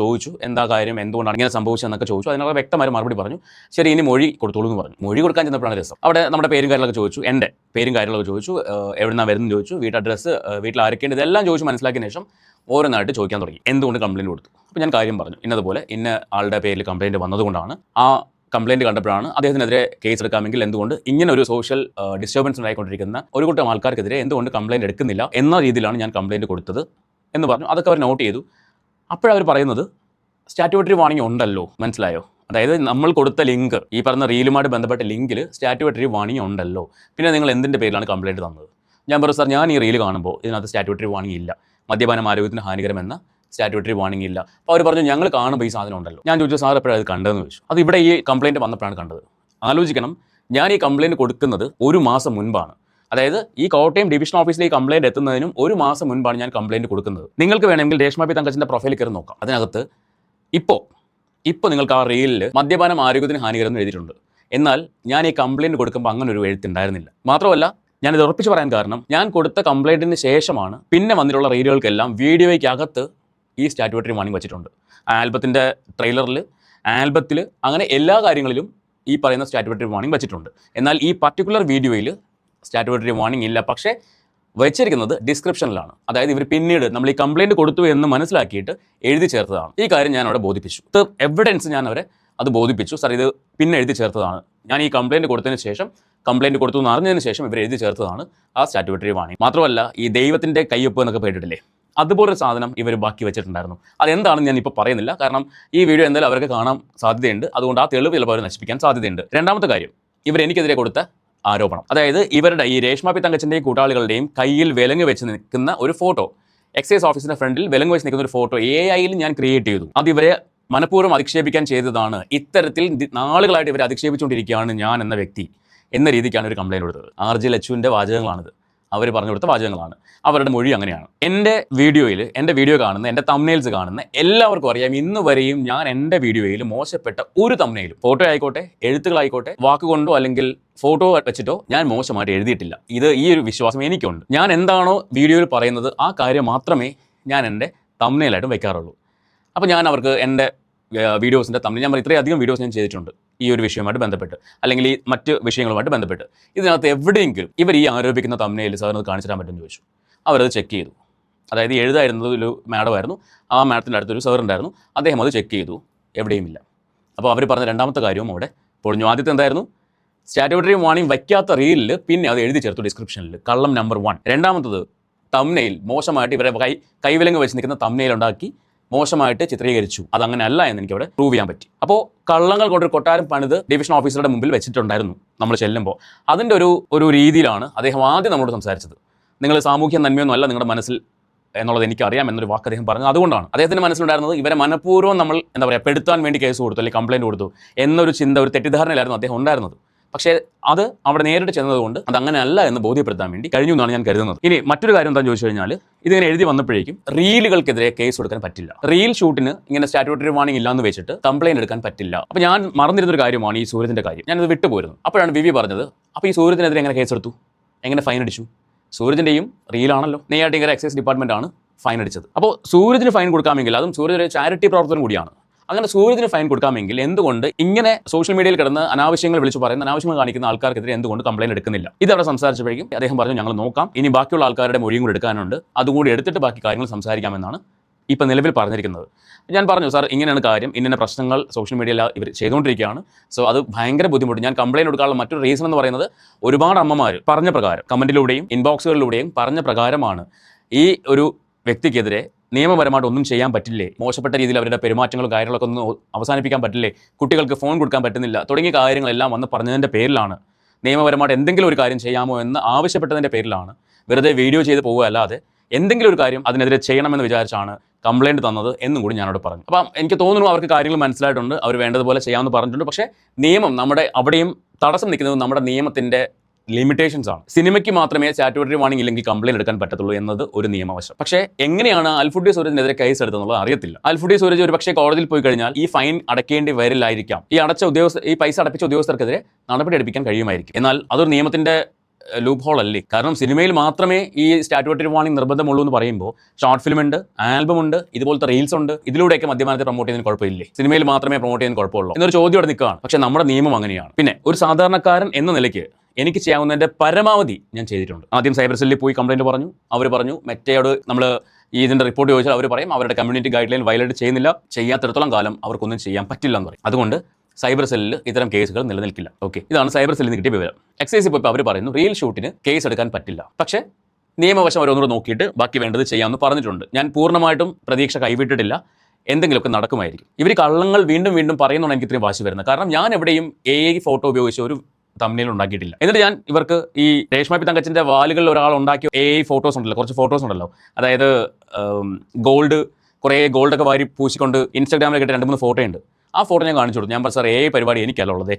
ചോദിച്ചു, എന്താ കാര്യം, എന്തുകൊണ്ടാണ് ഇങ്ങനെ സംഭവിച്ചതെന്നൊക്കെ ചോദിച്ചു. അതിനുള്ള വ്യക്തമായ മറുപടി പറഞ്ഞു. ശരി, ഇനി മൊഴി കൊടുത്തോളൂ എന്ന് പറഞ്ഞു. മൊഴി കൊടുക്കാൻ ചെന്നപ്പോഴാണ് രസം. അവിടെ നമ്മുടെ പേരും കാര്യങ്ങളൊക്കെ ചോദിച്ചു, എൻ്റെ പേരും കാര്യങ്ങളൊക്കെ ചോദിച്ചു, എവിടുന്നാണ് വരുന്നത് ചോദിച്ചു, വീട്ട് അഡ്രസ്സ്, വീട്ടിൽ ആരൊക്കെയുണ്ട്, ഇതെല്ലാം ചോദിച്ചു മനസ്സിലാക്കിയ ശേഷം ഓരോന്നായിട്ട് ചോദിക്കാൻ തുടങ്ങി, എന്തുകൊണ്ട് കംപ്ലയിൻറ്റ് കൊടുത്തു. അപ്പോൾ ഞാൻ കാര്യം പറഞ്ഞു, ഇന്നതുപോലെ ഇന്ന ആളുടെ പേരിൽ കംപ്ലയിൻറ്റ് വന്നതുകൊണ്ടാണ്, ആ കംപ്ലയിൻറ്റ് കണ്ടപ്പോഴാണ് അദ്ദേഹത്തിനെതിരെ കേസ് എടുക്കാമെങ്കിൽ എന്തുകൊണ്ട് ഇങ്ങനെ ഒരു സോഷ്യൽ ഡിസ്റ്റർബൻസ് ഉണ്ടായിക്കൊണ്ടിരിക്കുന്ന ഒരു കൂട്ടം ആൾക്കാർക്കെതിരെ എന്തുകൊണ്ട് കംപ്ലയിൻറ്റ് എടുക്കുന്നില്ല എന്ന രീതിയിലാണ് ഞാൻ കംപ്ലയിൻറ്റ് കൊടുത്തത് എന്ന് പറഞ്ഞു. അതൊക്കെ അവർ നോട്ട് ചെയ്തു. അപ്പോഴവർ പറയുന്നത്, സ്റ്റാറ്റുട്ടറി വാർണിംഗ് ഉണ്ടല്ലോ, മനസ്സിലായോ? അതായത് നമ്മൾ കൊടുത്ത ലിങ്ക്, ഈ പറഞ്ഞ റീലുമായിട്ട് ബന്ധപ്പെട്ട ലിങ്കിൽ സ്റ്റാറ്റുട്ടറി വാർണിംഗ് ഉണ്ടല്ലോ, പിന്നെ നിങ്ങൾ എന്തിൻ്റെ പേരിലാണ് കംപ്ലയിൻറ്റ് തന്നത്? ഞാൻ പറഞ്ഞു, സാർ ഞാൻ ഈ റീല് കാണുമ്പോൾ ഇതിനകത്ത് സ്റ്റാറ്റുട്ടറി വാർണിംഗ് ഇല്ല, മദ്യപാനം ആരോഗ്യത്തിന് ഹാനികരമെന്ന സ്റ്റാറ്റുട്ടറി വാർണിംഗ് ഇല്ല. അപ്പോൾ അവർ പറഞ്ഞു, ഞങ്ങൾ കാണുമ്പോൾ ഈ സാധനം ഉണ്ടല്ലോ. ഞാൻ ചോദിച്ചു, സാർ എപ്പോഴാണ് അത് കണ്ടതെന്ന് ചോദിച്ചു. അത് ഇവിടെ ഈ കംപ്ലയിൻറ്റ് വന്നപ്പോഴാണ് കണ്ടത്. ആലോചിക്കണം, ഞാൻ ഈ കംപ്ലയിൻറ്റ് കൊടുക്കുന്നത് 1 മാസം മുൻപാണ്. അതായത് ഈ കോട്ടയം ഡിവിഷൻ ഓഫീസിൽ ഈ കംപ്ലയിൻറ്റ് എത്തുന്നതിനും 1 മാസം മുൻപാണ് ഞാൻ കംപ്ലയിൻറ്റ് കൊടുക്കുന്നത്. നിങ്ങൾക്ക് വേണമെങ്കിൽ രേഷ്മ പി തങ്കച്ചൻ്റെ പ്രൊഫൈലിൽ കയറി നോക്കാം. അതിനകത്ത് ഇപ്പോൾ നിങ്ങൾക്ക് ആ റീലിൽ മദ്യപാനം ആരോഗ്യത്തിന് ഹാനികരം എന്ന് എഴുതിയിട്ടുണ്ട്. എന്നാൽ ഞാൻ ഈ കംപ്ലയിൻറ്റ് കൊടുക്കുമ്പോൾ അങ്ങനെ ഒരു എഴുത്തുണ്ടായിരുന്നില്ല. മാത്രമല്ല, ഞാനിത് ഉറപ്പിച്ച് പറയാൻ കാരണം, ഞാൻ കൊടുത്ത കംപ്ലയിൻറ്റിന് ശേഷമാണ് പിന്നെ വന്നിട്ടുള്ള റീലുകൾക്കെല്ലാം വീഡിയോയ്ക്കകത്ത് ഈ സ്റ്റാറ്റുട്ടറി വാർണിംഗ് വെച്ചിട്ടുണ്ട്. ആൽബത്തിൻ്റെ ട്രെയിലറിൽ, ആൽബത്തിൽ, അങ്ങനെ എല്ലാ കാര്യങ്ങളിലും ഈ പറയുന്ന സ്റ്റാറ്റുട്ടറി വാർണിംഗ് വെച്ചിട്ടുണ്ട്. എന്നാൽ ഈ പർട്ടിക്കുലർ വീഡിയോയിൽ സ്റ്റാറ്റുട്ടറി വാർണിംഗ് ഇല്ല. പക്ഷേ വെച്ചിരിക്കുന്നത് ഡിസ്ക്രിപ്ഷനിലാണ്. അതായത് ഇവർ പിന്നീട് നമ്മൾ ഈ കംപ്ലയിൻറ്റ് കൊടുത്തു എന്ന് മനസ്സിലാക്കിയിട്ട് എഴുതി ചേർത്തതാണ്. ഈ കാര്യം ഞാൻ അവിടെ ബോധിപ്പിച്ചു. എവിഡൻസ് ഞാൻ അവരെ അത് ബോധിപ്പിച്ചു. സാർ ഇത് പിന്നെ എഴുതി ചേർത്തതാണ്, ഞാൻ ഈ കംപ്ലയിൻറ്റ് കൊടുത്തതിന് ശേഷം, കംപ്ലയിൻറ്റ് കൊടുത്തു എന്ന് അറിഞ്ഞതിന് ശേഷം ഇവർ എഴുതി ചേർത്തതാണ് ആ സ്റ്റാറ്റുട്ടറി വാർണിംഗ്. മാത്രമല്ല, ഈ ദൈവത്തിൻ്റെ കയ്യൊപ്പ് എന്നൊക്കെ കേട്ടിട്ടില്ലേ, അതുപോലൊരു സാധനം ഇവർ ബാക്കി വെച്ചിട്ടുണ്ടായിരുന്നു. അതെന്താണെന്ന് ഞാൻ ഇപ്പോൾ പറയുന്നില്ല, കാരണം ഈ വീഡിയോ എന്തായാലും അവർക്ക് കാണാൻ സാധ്യതയുണ്ട്. അതുകൊണ്ട് ആ തെളിവ് ചിലപ്പോൾ അവർ നശിപ്പിക്കാൻ സാധ്യതയുണ്ട്. രണ്ടാമത്തെ കാര്യം, ഇവർ എനിക്കെതിരെ കൊടുത്ത ആരോപണം, അതായത് ഇവരുടെ ഈ രേഷ്മ പി തങ്കച്ചൻ്റെയും കൂട്ടാളികളുടെയും കയ്യിൽ വിലങ്ങ് വെച്ച് നിൽക്കുന്ന ഒരു ഫോട്ടോ, എക്സൈസ് ഓഫീസിൻ്റെ ഫ്രണ്ടിൽ വിലങ്ങ് വെച്ച് നിൽക്കുന്ന ഒരു ഫോട്ടോ AI-യിൽ ഞാൻ ക്രിയേറ്റ് ചെയ്തു. അത് ഇവരെ മനഃപൂർവ്വം അധിക്ഷേപിക്കാൻ ചെയ്തതാണ്. ഇത്തരത്തിൽ നാളുകളായിട്ട് ഇവരെ അധിക്ഷേപിച്ചുകൊണ്ടിരിക്കുകയാണ് ഞാൻ എന്ന വ്യക്തി എന്ന രീതിക്കാണ് ഒരു കംപ്ലയിൻറ്റ് കൊടുത്തത്. RJ ലച്ചുവിൻ്റെ വാചകങ്ങളാണിത്, അവർ പറഞ്ഞു കൊടുത്ത വാചകങ്ങളാണ്, അവരുടെ മൊഴി അങ്ങനെയാണ്. എൻ്റെ വീഡിയോ കാണുന്ന, എൻ്റെ തംബ്നെയിൽസ് കാണുന്ന എല്ലാവർക്കും അറിയാം, ഇന്ന് വരെയും ഞാൻ എൻ്റെ വീഡിയോയിൽ മോശപ്പെട്ട ഒരു തംബ്നെയിലും, ഫോട്ടോ ആയിക്കോട്ടെ, എഴുത്തുകളായിക്കോട്ടെ, വാക്കുകൊണ്ടോ അല്ലെങ്കിൽ ഫോട്ടോ വെച്ചിട്ടോ ഞാൻ മോശമായിട്ട് എഴുതിയിട്ടില്ല. ഈ ഒരു വിശ്വാസം എനിക്കുണ്ട്. ഞാൻ എന്താണോ വീഡിയോയിൽ പറയുന്നത് ആ കാര്യം മാത്രമേ ഞാൻ എൻ്റെ തംബ്നെയിലായിട്ടും വെക്കാറുള്ളൂ. അപ്പോൾ ഞാൻ അവർക്ക് എൻ്റെ വീഡിയോസിൻ്റെ തമ്മിൽ ഞാൻ ഇത്രയധികം വീഡിയോസ് ഞാൻ ചെയ്തിട്ടുണ്ട് ഈ ഒരു വിഷയവുമായിട്ട് ബന്ധപ്പെട്ട്, അല്ലെങ്കിൽ ഈ മറ്റ് വിഷയങ്ങളുമായിട്ട് ബന്ധപ്പെട്ട്. ഇതിനകത്ത് എവിടെയെങ്കിലും ഇവർ ഈ ആരോപിക്കുന്ന തമ്മിൽ സാറിന് കാണിച്ചു തരാൻ പറ്റുമെന്ന് ചോദിച്ചു. അവരത് ചെക്ക് ചെയ്തു. അതായത് എഴുതായിരുന്നത് ഒരു മാഡമായിരുന്നു. ആ മാഡത്തിൻ്റെ അടുത്തൊരു സാർ ഉണ്ടായിരുന്നു. അദ്ദേഹം അത് ചെക്ക് ചെയ്തു, എവിടെയുമില്ല. അപ്പോൾ അവർ പറഞ്ഞ രണ്ടാമത്തെ കാര്യവും അവിടെ പൊളിഞ്ഞു. ആദ്യത്തെ എന്തായിരുന്നു? സ്റ്റാറ്റ്യൂട്ടറി വാർണിംഗ് വയ്ക്കാത്ത റീലിൽ പിന്നെ അത് എഴുതി ചേർത്തു ഡിസ്ക്രിപ്ഷനിൽ, കള്ളം നമ്പർ 1. രണ്ടാമത്തത് തംബ്നെയിൽ മോശമായിട്ട് ഇവരെ കൈവിലങ്ങ് വെച്ച് നിൽക്കുന്ന തംബ്നെയിൽ ഉണ്ടാക്കി മോശമായിട്ട് ചിത്രീകരിച്ചു. അതങ്ങനെ അല്ല എന്ന് എനിക്ക് അവിടെ പ്രൂവ് ചെയ്യാൻ പറ്റി. അപ്പോൾ കള്ളങ്ങൾ കൊണ്ടൊരു കൊട്ടാരം പണിത് ഡിവിഷൻ ഓഫീസറുടെ മുമ്പിൽ വെച്ചിട്ടുണ്ടായിരുന്നു നമ്മൾ ചെല്ലുമ്പോൾ. അതിൻ്റെ ഒരു രീതിയിലാണ് അദ്ദേഹം ആദ്യം നമ്മളോട് സംസാരിച്ചത്. നിങ്ങൾ സാമൂഹ്യ നന്മയൊന്നും അല്ല നിങ്ങളുടെ മനസ്സിൽ എന്നുള്ളത് എനിക്കറിയാം എന്നൊരു വാക്ക് അദ്ദേഹം പറഞ്ഞു. അതുകൊണ്ടാണ് അദ്ദേഹത്തിൻ്റെ മനസ്സിലുണ്ടായിരുന്നത് ഇവരെ മനഃപൂർവ്വം നമ്മൾ എന്താ പറയുക പെടുത്താൻ വേണ്ടി കേസ് കൊടുത്തു അല്ലെങ്കിൽ കംപ്ലയിൻറ്റ് കൊടുത്തു എന്നൊരു ചിന്ത, ഒരു തെറ്റിദ്ധാരണയിലായിരുന്നു അദ്ദേഹം ഉണ്ടായിരുന്നത്. പക്ഷേ അത് അവിടെ നേരിട്ട് ചെന്നതുകൊണ്ട് അത് അങ്ങനെയല്ല എന്ന് ബോധ്യപ്പെടുത്താൻ വേണ്ടി കഴിഞ്ഞു എന്നാണ് ഞാൻ കരുതുന്നത്. ഇനി മറ്റൊരു കാര്യം എന്താണെന്ന് ചോദിച്ചു കഴിഞ്ഞാൽ, ഇതിങ്ങനെ എഴുതി വന്നപ്പോഴേക്കും റീലുകൾക്കെതിരെ കേസ് കൊടുക്കാൻ പറ്റില്ല. റീൽ ഷൂട്ടിന് ഇങ്ങനെ സ്റ്റാറ്റ്യൂട്ടറി വാർണിംഗ് ഇല്ലാന്ന് വെച്ചിട്ട് കംപ്ലയിൻറ്റ് എടുക്കാൻ പറ്റില്ല. അപ്പോൾ ഞാൻ മറന്നിരുന്നൊരു കാര്യമാണ് ഈ സൂര്യത്തിൻ്റെ കാര്യം. ഞാനത് വിട്ടുപോയിരുന്നു. അപ്പോഴാണ് വിവി പറഞ്ഞത്, അപ്പോൾ ഈ സൂര്യത്തിനെതിരെ എങ്ങനെ കേസെടുത്തു, എങ്ങനെ ഫൈൻ അടിച്ചു? സൂരജിൻ്റെയും റീലാണല്ലോ. നെയ്യാറ്റിങ്കര എക്സൈസ് ഡിപ്പാർട്ട്മെൻറ്റാണ് ഫൈൻ അടിച്ചത്. അപ്പോൾ സൂരജിന് ഫൈൻ കൊടുക്കാമെങ്കിൽ, അതും സൂരജ് ഒരു ചാരിറ്റി പ്രവർത്തനം കൂടിയാണ്, അങ്ങനെ സൂരജിന് ഫൈൻ കൊടുക്കാമെങ്കിൽ എന്തുകൊണ്ട് ഇങ്ങനെ സോഷ്യൽ മീഡിയയിൽ കിടന്ന് അനാവശ്യങ്ങൾ വിളിച്ചു പറയുന്ന, അനാവശ്യങ്ങൾ കാണിക്കുന്ന ആൾക്കാർക്കെതിരെ എന്തുകൊണ്ട് കംപ്ലയിൻറ്റ് എടുക്കുന്നില്ല? ഇതവിടെ സംസാരിച്ചപ്പോഴേക്കും അദ്ദേഹം പറഞ്ഞു, ഞങ്ങൾ നോക്കാം, ഇനി ബാക്കിയുള്ള ആൾക്കാരുടെ മൊഴിയും കൂടി എടുക്കാനുണ്ട്, അതുകൂടി എടുത്തിട്ട് ബാക്കി കാര്യങ്ങൾ സംസാരിക്കാമെന്നാണ് ഇപ്പം നിലവിൽ പറഞ്ഞിരിക്കുന്നത്. ഞാൻ പറഞ്ഞു, സാർ ഇങ്ങനെയാണ് കാര്യം, ഇന്ന പ്രശ്നങ്ങൾ സോഷ്യൽ മീഡിയയിൽ ഇവർ ചെയ്തുകൊണ്ടിരിക്കുകയാണ്. സോ അത് ഭയങ്കര ബുദ്ധിമുട്ട്. ഞാൻ കംപ്ലയിൻറ്റ് കൊടുക്കാനുള്ള മറ്റൊരു റീസൺ എന്ന് പറയുന്നത്, ഒരുപാട് അമ്മമാർ പറഞ്ഞ പ്രകാരം കമൻറ്റിലൂടെയും ഇൻബോക്സുകളിലൂടെയും പറഞ്ഞ പ്രകാരമാണ് ഈ ഒരു വ്യക്തിക്കെതിരെ നിയമപരമായിട്ട് ഒന്നും ചെയ്യാൻ പറ്റില്ലേ, മോശപ്പെട്ട രീതിയിൽ അവരുടെ പെരുമാറ്റങ്ങളും കാര്യങ്ങളൊക്കെ ഒന്ന് അവസാനിപ്പിക്കാൻ പറ്റില്ലേ, കുട്ടികൾക്ക് ഫോൺ കൊടുക്കാൻ പറ്റുന്നില്ല തുടങ്ങിയ കാര്യങ്ങളെല്ലാം വന്ന് പറഞ്ഞതിൻ്റെ പേരിലാണ്, നിയമപരമായിട്ട് എന്തെങ്കിലും ഒരു കാര്യം ചെയ്യാമോ എന്ന് ആവശ്യപ്പെട്ടതിൻ്റെ പേരിലാണ് വെറുതെ വീഡിയോ ചെയ്ത് പോകുക അല്ലാതെ എന്തെങ്കിലും ഒരു കാര്യം അതിനെതിരെ ചെയ്യണമെന്ന് വിചാരിച്ചാണ് കംപ്ലയിൻറ്റ് തന്നത് എന്നും കൂടി ഞാനോട് പറഞ്ഞു. അപ്പം എനിക്ക് തോന്നുന്നു അവർക്ക് കാര്യങ്ങൾ മനസ്സിലായിട്ടുണ്ട്, അവർ വേണ്ടതുപോലെ ചെയ്യാമെന്ന് പറഞ്ഞിട്ടുണ്ട്. പക്ഷേ നിയമം നമ്മുടെ അവിടെയും തടസ്സം നിൽക്കുന്നത് നമ്മുടെ നിയമത്തിൻ്റെ ലിമിറ്റേഷൻസ് ആണ്. സിനിമയ്ക്ക് മാത്രമേ സ്റ്റാറ്റ്യൂട്ടറി വാർണിംഗ് ഇല്ലെങ്കിൽ കംപ്ലയിൻറ്റ് എടുക്കാൻ പറ്റത്തുള്ളൂ എന്നത് ഒരു നിയമവശം. പക്ഷേ എങ്ങനെയാണ് അൽഫുഡി സൂരജിനെതിരെ കേസ് എടുത്തെന്നുള്ളത് അറിയത്തില്ല. അൽഫുഡി സൂരജ് ഒരു പക്ഷേ കോടതിയിൽ പോയി കഴിഞ്ഞാൽ ഈ ഫൈൻ അടയ്ക്കേണ്ടി വരില്ലായിരിക്കാം. ഈ പൈസ അടപ്പിച്ച ഉദ്യോഗസ്ഥർക്കെതിരെ നടപടി എടുപ്പിക്കാൻ കഴിയുമായിരിക്കും. എന്നാൽ അതൊരു നിയമത്തിൻ്റെ ലൂപ്പ് ഹോൾ അല്ലേ? കാരണം സിനിമയിൽ മാത്രമേ ഈ സ്റ്റാറ്റ്യൂട്ടറി വാർണിംഗ് നിർബന്ധമുള്ളൂ എന്ന് പറയുമ്പോൾ ഷോർട്ട് ഫിലിം ഉണ്ട്, ആൽബം ഉണ്ട്, ഇതുപോലത്തെ റീൽസ് ഉണ്ട്, ഇതിലൂടെയൊക്കെ മദ്യപാനത്തെ പ്രൊമോട്ട് ചെയ്യുന്നതിന് കുഴപ്പമില്ലേ? സിനിമയിൽ മാത്രമേ പ്രൊമോട്ട് ചെയ്യുന്നതിന് കുഴപ്പമുള്ളൂ എന്നൊരു ചോദ്യം അവിടെ നിൽക്കുകയാണ്. പക്ഷേ നമ്മുടെ നിയമം അങ്ങനെയാണ്. പിന്നെ ഒരു സാധാരണക്കാരൻ എന്ന നിലയ്ക്ക് എനിക്ക് ചെയ്യാവുന്നതിൻ്റെ പരമാവധി ഞാൻ ചെയ്തിട്ടുണ്ട്. ആദ്യം സൈബർ സെല്ലിൽ പോയി കംപ്ലയിൻറ്റ് പറഞ്ഞു. അവർ പറഞ്ഞു മെറ്റയോട് നമ്മൾ ഇതിൻ്റെ റിപ്പോർട്ട് ചോദിച്ചാൽ അവർ പറയും അവരുടെ കമ്മ്യൂണിറ്റി ഗൈഡ് ലൈൻ വയലേറ്റ് ചെയ്യുന്നില്ല, ചെയ്യാത്തിടത്തോളം കാലം അവർക്കൊന്നും ചെയ്യാൻ പറ്റില്ല എന്ന് പറയും. അതുകൊണ്ട് സൈബർ സെല്ലിൽ ഇത്തരം കേസുകൾ നിലനിൽക്കില്ല. ഓക്കെ, ഇതാണ് സൈബർ സെല്ലിൽ നിന്ന് കിട്ടിയ വിവരം. എക്സൈസിൽ പോയപ്പോൾ അവർ പറയുന്നു റീൽ ഷൂട്ടിന് കേസ് എടുക്കാൻ പറ്റില്ല, പക്ഷേ നിയമവശം അവരൊന്നുകൂടെ നോക്കിയിട്ട് ബാക്കി വേണ്ടത് ചെയ്യാമെന്ന് പറഞ്ഞിട്ടുണ്ട്. ഞാൻ പൂർണ്ണമായിട്ടും പ്രതീക്ഷ കൈവിട്ടിട്ടില്ല, എന്തെങ്കിലുമൊക്കെ നടക്കുമായിരിക്കും. ഇവർ കള്ളങ്ങൾ വീണ്ടും വീണ്ടും പറയുന്നതാണ് എനിക്ക് ഇത്രയും വാശി വരുന്നത്. കാരണം ഞാൻ എവിടെയും AI ഫോട്ടോ ഉപയോഗിച്ച് ഒരു തംബ്നെയിൽ ഉണ്ടാക്കിയിട്ടില്ല. എന്നിട്ട് ഞാൻ ഇവർക്ക് ഈ രേഷ്മ പി തങ്കച്ചിൻ്റെ വാലുകളിൽ ഒരാൾ ഉണ്ടാക്കിയ AI ഫോട്ടോസ് ഉണ്ടല്ലോ, കുറച്ച് ഫോട്ടോസ് ഉണ്ടല്ലോ, അതായത് കുറേ ഗോൾഡൊക്കെ വാരി പൂശിക്കൊണ്ട് ഇൻസ്റ്റാഗ്രാമിൽ കിട്ടിയ 2-3 ഫോട്ടോ ഉണ്ട്. ആ ഫോട്ടോ ഞാൻ കാണിച്ചു കൊടുത്തു. ഞാൻ പറഞ്ഞു, സാർ AI പരിപാടി എനിക്കല്ല ഉള്ളത്,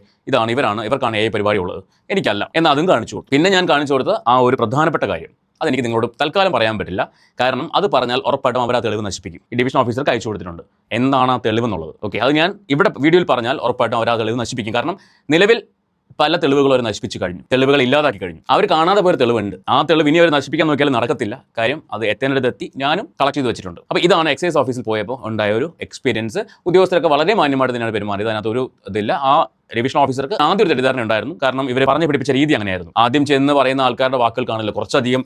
ഇവർക്കാണ് AI പരിപാടി ഉള്ളത്, എനിക്കല്ല എന്ന് അതും കാണിച്ചു കൊടുത്തു. പിന്നെ ഞാൻ കാണിച്ചു കൊടുത്ത ആ ഒരു പ്രധാനപ്പെട്ട കാര്യം അതെനിക്ക് നിങ്ങളോട് തൽക്കാലം പറയാൻ പറ്റില്ല. കാരണം അത് പറഞ്ഞാൽ ഉറപ്പായിട്ടും അവർ ആ തെളിവ് നശിപ്പിക്കും. ഈ ഡിവിഷൻ ഓഫീസർക്ക് അയച്ചു കൊടുത്തിട്ടുണ്ട് എന്താണ് ആ തെളിവ് എന്നുള്ളത്. ഓക്കെ, അത് ഞാൻ ഇവിടെ വീഡിയോയിൽ പറഞ്ഞാൽ ഉറപ്പായിട്ടും അവർ ആ തെളിവ് നശിപ്പിക്കും. കാരണം നിലവിൽ പല തെളിവുകൾ അവർ നശിപ്പിച്ചു കഴിഞ്ഞു, തെളിവുകൾ ഇല്ലാതാക്കി കഴിഞ്ഞു. അവർ കാണാതെ പോയൊരു തെളിവുണ്ട്. ആ തെളിവ് ഇനി അവർ നശിപ്പിക്കാൻ നോക്കിയാലും നടക്കത്തില്ല. കാര്യം അത് എത്തേണ്ടതെത്തി ഞാനും കളക്ട് ചെയ്ത് വെച്ചിട്ടുണ്ട്. അപ്പോൾ ഇതാണ് എക്സൈസ് ഓഫീസിൽ പോയപ്പോൾ ഉണ്ടായ ഒരു എക്സ്പീരിയൻസ്. ഉദ്യോഗസ്ഥരൊക്കെ വളരെ മാന്യമായിട്ട് തന്നെയാണ് പെരുമാറിയത്. അതിനകത്തൊരു ഇതില്ല. ആ റിവിഷൻ ഓഫീസർക്ക് ആദ്യം ഒരു തെറ്റിദ്ധാരണ ഉണ്ടായിരുന്നു. കാരണം ഇവർ പറഞ്ഞു പിടിപ്പിച്ച രീതി അങ്ങനെയായിരുന്നു. ആദ്യം ചെന്ന് പറയുന്ന ആൾക്കാരുടെ വാക്കുകൾ കാണില്ല, കുറച്ചധികം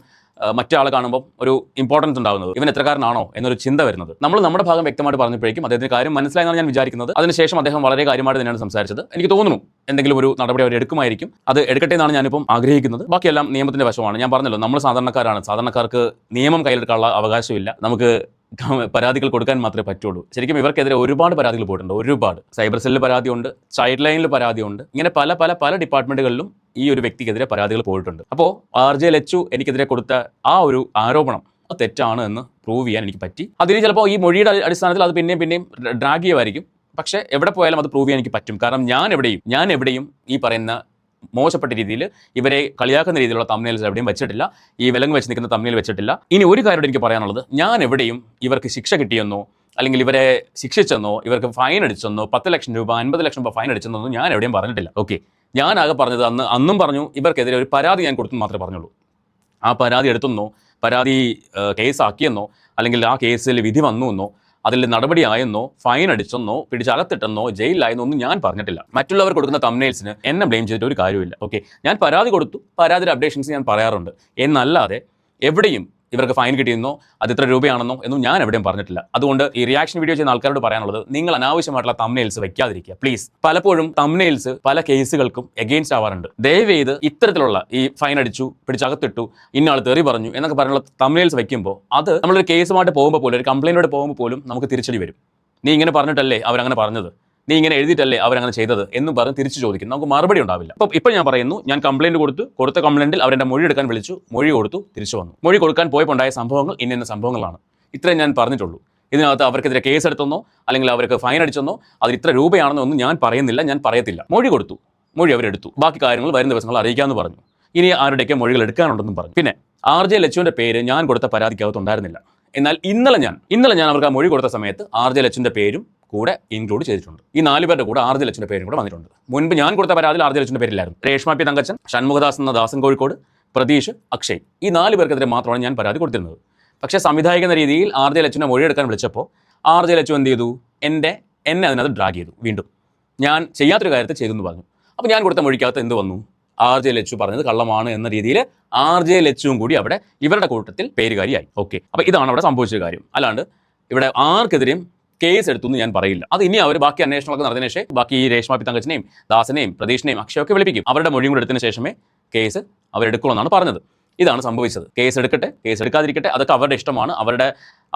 മറ്റൊരാളെ കാണുമ്പോൾ ഒരു ഇമ്പോർട്ടൻസ് ഉണ്ടാകുന്നത്, ഇവൻ എത്രക്കാരനാണോ എന്നൊരു ചിന്ത വരുന്നത്. നമ്മൾ നമ്മുടെ ഭാഗം വ്യക്തമായിട്ട് പറഞ്ഞപ്പോഴേക്കും അദ്ദേഹത്തിന് കാര്യം മനസ്സിലായെന്നാണ് ഞാൻ വിചാരിക്കുന്നത്. അതിനുശേഷം അദ്ദേഹം വളരെ കാര്യമായിട്ട് തന്നെയാണ് സംസാരിച്ചത്. എനിക്ക് തോന്നുന്നു എന്തെങ്കിലും ഒരു നടപടി അവർ എടുക്കുമായിരിക്കും. അത് എടുക്കട്ടെ എന്നാണ് ഞാനിപ്പം ആഗ്രഹിക്കുന്നത്. ബാക്കിയെല്ലാം നിയമത്തിന്റെ വശമാണ്. ഞാൻ പറഞ്ഞല്ലോ, നമ്മൾ സാധാരണക്കാരാണ്. സാധാരണക്കാർക്ക് നിയമം കയ്യിലെടുക്കാനുള്ള അവകാശമില്ല. നമുക്ക് പരാതികൾ കൊടുക്കാൻ മാത്രമേ പറ്റുള്ളൂ. ശരിക്കും ഇവർക്കെതിരെ ഒരുപാട് പരാതികൾ പോയിട്ടുണ്ട്. ഒരുപാട് സൈബർ സെല്ലിൽ പരാതിയുണ്ട്, ചൈൽഡ് ലൈനിൽ പരാതിയുണ്ട്. ഇങ്ങനെ പല ഡിപ്പാർട്ട്മെന്റുകളിലും ഈ ഒരു വ്യക്തിക്കെതിരെ പരാതികൾ പോയിട്ടുണ്ട്. അപ്പോൾ RJ ലച്ചു എനിക്കെതിരെ കൊടുത്ത ആ ഒരു ആരോപണം അത് തെറ്റാണ് എന്ന് പ്രൂവ് ചെയ്യാൻ എനിക്ക് പറ്റി. അതിന് ചിലപ്പോൾ ഈ മൊഴിയുടെ അടിസ്ഥാനത്തിൽ അത് പിന്നെയും ഡ്രാഗ് ചെയ്യുമായിരിക്കും. പക്ഷേ എവിടെ പോയാലും അത് പ്രൂവ് ചെയ്യാൻ എനിക്ക് പറ്റും. കാരണം ഞാൻ എവിടെയും ഈ പറയുന്ന മോശപ്പെട്ട രീതിയിൽ ഇവരെ കളിയാക്കുന്ന രീതിയിലുള്ള തംബ്നെയിൽസ് എവിടെയും വെച്ചിട്ടില്ല. ഈ വിലങ്ങ് വെച്ച് നിൽക്കുന്ന തംബ്നെയിൽ വെച്ചിട്ടില്ല. ഇനി ഒരു കാര്യം എനിക്ക് പറയാനുള്ളത്, ഞാൻ എവിടെയും ഇവർക്ക് ശിക്ഷ കിട്ടിയെന്നോ അല്ലെങ്കിൽ ഇവരെ ശിക്ഷിച്ചെന്നോ ഇവർക്ക് ഫൈൻ അടിച്ചെന്നോ 10 ലക്ഷം രൂപ 50 ലക്ഷം രൂപ ഫൈൻ അടിച്ചെന്നോ ഞാൻ എവിടെയും പറഞ്ഞിട്ടില്ല. ഓക്കെ, ഞാൻ ആകെ പറഞ്ഞത് അന്നും പറഞ്ഞു ഇവർക്കെതിരെ ഒരു പരാതി ഞാൻ കൊടുത്തു മാത്രമേ പറഞ്ഞുള്ളൂ. ആ പരാതി എടുത്തെന്നോ പരാതി കേസാക്കിയെന്നോ അല്ലെങ്കിൽ ആ കേസിൽ വിധി വന്നു എന്നോ അതിൽ നടപടിയായെന്നോ ഫൈൻ അടിച്ചെന്നോ പിടിച്ചകത്തിട്ടെന്നോ ജയിലിലായെന്നോ ഒന്നും ഞാൻ പറഞ്ഞിട്ടില്ല. മറ്റുള്ളവർ കൊടുക്കുന്ന തംബ്നെയിൽസിന് എന്നെ ബ്ലെയിം ചെയ്തിട്ട് ഒരു കാര്യമില്ല. ഓക്കെ, ഞാൻ പരാതി കൊടുത്തു, പരാതിയുടെ അപ്ഡേഷൻസ് ഞാൻ പറയാറുണ്ട് എന്നല്ലാതെ എവിടെയും ഇവർക്ക് ഫൈൻ കിട്ടിയെന്നോ അത് ഇത്ര രൂപയാണെന്നോ എന്നും ഞാൻ എവിടെയും പറഞ്ഞിട്ടില്ല. അതുകൊണ്ട് ഈ റിയാക്ഷൻ വീഡിയോ ചെയ്യുന്ന ആൾക്കാരോട് പറയാനുള്ളത്, നിങ്ങൾ അനാവശ്യമായിട്ടുള്ള തംബ്നെയിൽസ് വെക്കാതിരിക്കുക പ്ലീസ്. പലപ്പോഴും തംബ്നെയിൽസ് പല കേസുകൾക്കും എഗെയിൻസ്റ്റ് ആവാറുണ്ട്. ദയവേത് ഇത്തരത്തിലുള്ള ഈ ഫൈൻ അടിച്ചു, പിടിച്ചകത്തിട്ടു, ഇന്നയാൾ തെറി പറഞ്ഞു എന്നൊക്കെ പറഞ്ഞുള്ള തംബ്നെയിൽസ് വെക്കുമ്പോൾ അത് നമ്മളൊരു കേസുമായിട്ട് പോകുമ്പോൾ പോലും, ഒരു കംപ്ലൈൻറ്റോട് പോകുമ്പോൾ പോലും നമുക്ക് തിരിച്ചടി വരും. നീ ഇങ്ങനെ പറഞ്ഞിട്ടല്ലേ അവരങ്ങനെ പറഞ്ഞത്, നീ ഇങ്ങനെ എഴുതിയിട്ടല്ലേ അവരങ്ങനെ ചെയ്തത് എന്നും പറഞ്ഞ് തിരിച്ചു ചോദിക്കും. നമുക്ക് മറുപടി ഉണ്ടാവില്ല. അപ്പോൾ ഇപ്പോൾ ഞാൻ പറയുന്നു, ഞാൻ കംപ്ലൈൻറ്റ് കൊടുത്ത കംപ്ലൈൻറ്റിൽ അവരുടെ മൊഴി എടുക്കാൻ വിളിച്ചു, മൊഴി കൊടുത്തു, തിരിച്ചു വന്നു. മൊഴി കൊടുക്കാൻ പോയപ്പോൾ ഉണ്ടായ സംഭവങ്ങൾ ഇന്ന സംഭവങ്ങളാണ്. ഇത്രയും ഞാൻ പറഞ്ഞിട്ടുള്ളൂ. ഇതിനകത്ത് അവർക്കെതിരെ കേസ് എടുത്തെന്നോ അല്ലെങ്കിൽ അവർക്ക് ഫൈൻ അടിച്ചെന്നോ അത് ഇത്ര രൂപയാണെന്നോ ഒന്നും ഞാൻ പറയുന്നില്ല, ഞാൻ പറയത്തില്ല. മൊഴി കൊടുത്തു, മൊഴി അവരെടുത്തു, ബാക്കി കാര്യങ്ങൾ വരും ദിവസങ്ങൾ അറിയിക്കാമെന്ന് പറഞ്ഞു. ഇനി ആരുടെയൊക്കെ മൊഴികൾ എടുക്കാനുണ്ടെന്നും പറഞ്ഞു. പിന്നെ RJ ലച്ചുവിൻ്റെ പേര് ഞാൻ കൊടുത്ത പരാതിക്കകത്തുണ്ടായിരുന്നില്ല. എന്നാൽ ഇന്നലെ ഞാൻ അവർക്ക് ആ മൊഴി കൊടുത്ത സമയത്ത് RJ ലച്ചുവിൻ്റെ പേരും കൂടെ ഇൻക്ലൂഡ് ചെയ്തിട്ടുണ്ട്. ഈ 4 പേരുടെ കൂടെ RJ ലച്ചുവിൻ്റെ പേരും കൂടെ വന്നിട്ടുണ്ട്. മുൻപ് ഞാൻ കൊടുത്ത പരാതിയിൽ RJ ലച്ചുവിൻ്റെ പേരില്ലായിരുന്നു. രേഷ്മ പി തങ്കച്ചൻ, ഷൺമുഖദാസ് എന്ന ദാസൻ കോഴിക്കോട്, പ്രതീഷ്, അക്ഷയ്, ഈ 4 പേർക്കെതിരെ മാത്രമാണ് ഞാൻ പരാതി കൊടുത്തിരുന്നത്. പക്ഷേ സംവിധായകൻ എന്ന രീതിയിൽ RJ ലച്ചുവിനെ മൊഴിയെടുക്കാൻ വിളിച്ചപ്പോൾ RJ ലച്ചു എന്ത് ചെയ്തു? എന്നെ അതിനകത്ത് ഡ്രാഗ് ചെയ്തു. വീണ്ടും ഞാൻ ചെയ്യാത്തൊരു കാര്യത്തെ ചെയ്തെന്ന് പറഞ്ഞു. അപ്പോൾ ഞാൻ കൊടുത്ത മൊഴിക്കകത്ത് എന്ത് വന്നു? RJ ലച്ചു പറഞ്ഞത് കള്ളമാണ് എന്ന രീതിയിൽ RJ ലച്ചുവും കൂടി അവിടെ ഇവരുടെ കൂട്ടത്തിൽ പേരുകാരിയായി. ഓക്കെ, അപ്പോൾ ഇതാണ് അവിടെ സംഭവിച്ച കാര്യം. അല്ലാണ്ട് ഇവിടെ ആർക്കെതിരെയും കേസ് എടുത്തു എന്ന് ഞാൻ പറയില്ല. അത് ഇനി അവർ ബാക്കി അന്വേഷണങ്ങളൊക്കെ നടന്നതിന് ശേഷം ബാക്കി ഈ രേഷ്മ പി തങ്കച്ചനെയും ദാസനെയും പ്രതീഷിനെയും അക്ഷയൊക്കെ വിളിപ്പിക്കും. അവരുടെ മൊഴിയും കൂടെ എടുത്തതിന് ശേഷമേ കേസ് അവരെടുക്കുള്ളൂ എന്നാണ് പറഞ്ഞത്. ഇതാണ് സംഭവിച്ചത്. കേസ് എടുക്കട്ടെ, കേസ് എടുക്കാതിരിക്കട്ടെ, അതൊക്കെ അവരുടെ ഇഷ്ടമാണ്,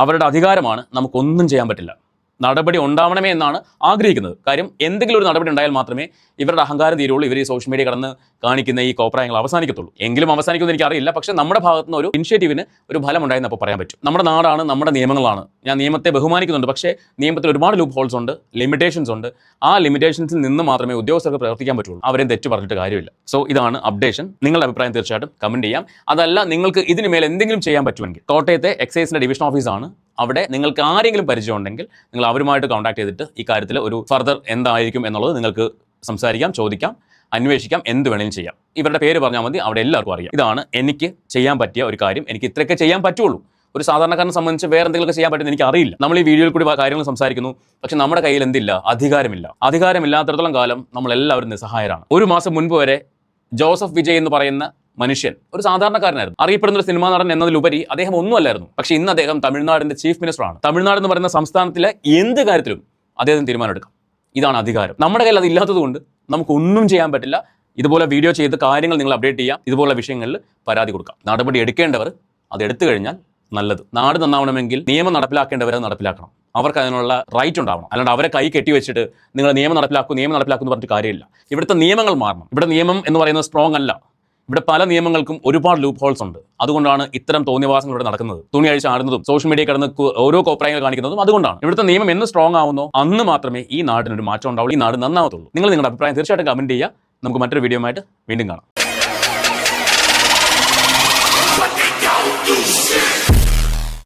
അവരുടെ അധികാരമാണ്. നമുക്കൊന്നും ചെയ്യാൻ പറ്റില്ല. നടപടി ഉണ്ടാവണമേ എന്നാണ് ആഗ്രഹിക്കുന്നത്. കാര്യം എന്തെങ്കിലും ഒരു നടപടി ഉണ്ടായാൽ മാത്രമേ ഇവരുടെ അഹങ്കാരം തീരുള്ളൂ, ഇവർ ഈ സോഷ്യൽ മീഡിയ കടന്ന് കാണിക്കുന്ന ഈ കോപ്രായങ്ങൾ അവസാനിക്കത്തുള്ളൂ. എങ്കിലും അവസാനിക്കുമെന്ന് എനിക്കറിയില്ല. പക്ഷേ നമ്മുടെ ഭാഗത്തു നിന്ന് ഒരു ഇനിഷ്യേറ്റീവിന് ഒരു ഫലം ഉണ്ടായെന്ന് അപ്പോൾ പറയാൻ പറ്റും. നമ്മുടെ നാടാണ്, നമ്മുടെ നിയമങ്ങളാണ്. ഞാൻ നിയമത്തെ ബഹുമാനിക്കുന്നുണ്ട്. പക്ഷേ നിയമത്തിൽ ഒരുപാട് ലൂപ്പ് ഹോൾസ് ഉണ്ട്, ലിമിറ്റേഷൻസ് ഉണ്ട്. ആ ലിമിറ്റേഷൻസിൽ നിന്ന് മാത്രമേ ഉദ്യോഗസ്ഥർക്ക് പ്രവർത്തിക്കാൻ പറ്റുള്ളൂ. അവരെയും തെറ്റ് പറഞ്ഞിട്ട് കാര്യമില്ല. സോ ഇതാണ് അപ്ഡേഷൻ. നിങ്ങളുടെ അഭിപ്രായം തീർച്ചയായിട്ടും കമൻറ്റ് ചെയ്യാം. അതല്ല, നിങ്ങൾക്ക് ഇതിന് മേലെ എന്തെങ്കിലും ചെയ്യാൻ പറ്റുമെങ്കിൽ കോട്ടയത്തെ എക്സൈസിൻ്റെ ഡിവിഷൻ ഓഫീസാണ്. അവിടെ നിങ്ങൾക്ക് ആരെങ്കിലും പരിചയം ഉണ്ടെങ്കിൽ നിങ്ങൾ അവരുമായിട്ട് കോൺടാക്ട് ചെയ്തിട്ട് ഈ കാര്യത്തിൽ ഒരു ഫർദർ എന്തായിരിക്കും എന്നുള്ളത് നിങ്ങൾക്ക് സംസാരിക്കാം, ചോദിക്കാം, അന്വേഷിക്കാം, എന്ത് വേണമെങ്കിലും ചെയ്യാം. ഇവരുടെ പേര് പറഞ്ഞാൽ മതി, അവിടെ എല്ലാവർക്കും അറിയാം. ഇതാണ് എനിക്ക് ചെയ്യാൻ പറ്റിയ ഒരു കാര്യം. എനിക്ക് ഇത്രയൊക്കെ ചെയ്യാൻ പറ്റുള്ളൂ. ഒരു സാധാരണക്കാരനെ സംബന്ധിച്ച് വേറെ എന്തെങ്കിലുമൊക്കെ ചെയ്യാൻ പറ്റുമെന്ന് എനിക്ക് അറിയില്ല. നമ്മൾ ഈ വീഡിയോയിൽ കൂടി കാര്യങ്ങൾ സംസാരിക്കുന്നു. പക്ഷേ നമ്മുടെ കയ്യിൽ എന്തില്ല? അധികാരമില്ല. അധികാരമില്ലാത്തിടത്തോളം കാലം നമ്മളെല്ലാവരും നിസ്സഹായരാണ്. ഒരു മാസം മുൻപ് വരെ ജോസഫ് വിജയ് എന്ന് പറയുന്ന മനുഷ്യൻ ഒരു സാധാരണക്കാരനായിരുന്നു. അറിയപ്പെടുന്ന ഒരു സിനിമാ നടൻ എന്നതിലുപരി അദ്ദേഹം ഒന്നുമല്ലായിരുന്നു. പക്ഷേ ഇന്ന് അദ്ദേഹം തമിഴ്നാടിന്റെ ചീഫ് മിനിസ്റ്ററാണ്. തമിഴ്നാട് എന്ന് പറയുന്ന സംസ്ഥാനത്തിലെ എന്ത് കാര്യത്തിലും അദ്ദേഹം തീരുമാനമെടുക്കാം. ഇതാണ് അധികാരം. നമ്മുടെ കയ്യിൽ അതില്ലാത്തത് കൊണ്ട് നമുക്കൊന്നും ചെയ്യാൻ പറ്റില്ല. ഇതുപോലെ വീഡിയോ ചെയ്ത് കാര്യങ്ങൾ നിങ്ങൾ അപ്ഡേറ്റ് ചെയ്യാം. ഇതുപോലുള്ള വിഷയങ്ങളിൽ പരാതി കൊടുക്കാം. നടപടി എടുക്കേണ്ടവർ അത് എടുത്തു കഴിഞ്ഞാൽ നല്ലത്. നാട് നന്നാവണമെങ്കിൽ നിയമം നടപ്പിലാക്കേണ്ടവരെ നടപ്പിലാക്കണം. അവർക്ക് അതിനുള്ള റൈറ്റ് ഉണ്ടാവണം. അല്ലാണ്ട് അവരെ കൈ കെട്ടി വെച്ചിട്ട് നിങ്ങൾ നിയമം നടപ്പിലാക്കും എന്ന് പറഞ്ഞിട്ട് കാര്യമില്ല. ഇവിടുത്തെ നിയമങ്ങൾ മാറണം. ഇവിടെ നിയമം എന്ന് പറയുന്നത് സ്ട്രോങ് അല്ല. ഇവിടെ പല നിയമങ്ങൾക്കും ഒരുപാട് ലൂപ്പ് ഹോൾസ് ഉണ്ട്. അതുകൊണ്ടാണ് ഇത്തരം തോന്നിയവാസങ്ങൾ ഇവിടെ നടക്കുന്നത്. തുണി അഴിച്ച് ആടുന്നതും സോഷ്യൽ മീഡിയ കിടന്ന് ഓരോ കോപ്രായങ്ങൾ കാണിക്കുന്നതും അതുകൊണ്ടാണ്. ഇവിടുത്തെ നിയമം എന്ന് സ്ട്രോങ് ആവുന്നോ അന്ന് മാത്രമേ ഈ നാടിനൊരു മാറ്റം ഉണ്ടാവുള്ളൂ, ഈ നാട് നന്നാവത്തുള്ളൂ. നിങ്ങൾ നിങ്ങളുടെ അഭിപ്രായം തീർച്ചയായിട്ടും കമൻറ്റ് ചെയ്യുക. നമുക്ക് മറ്റൊരു വീഡിയോ ആയിട്ട് വീണ്ടും കാണാം.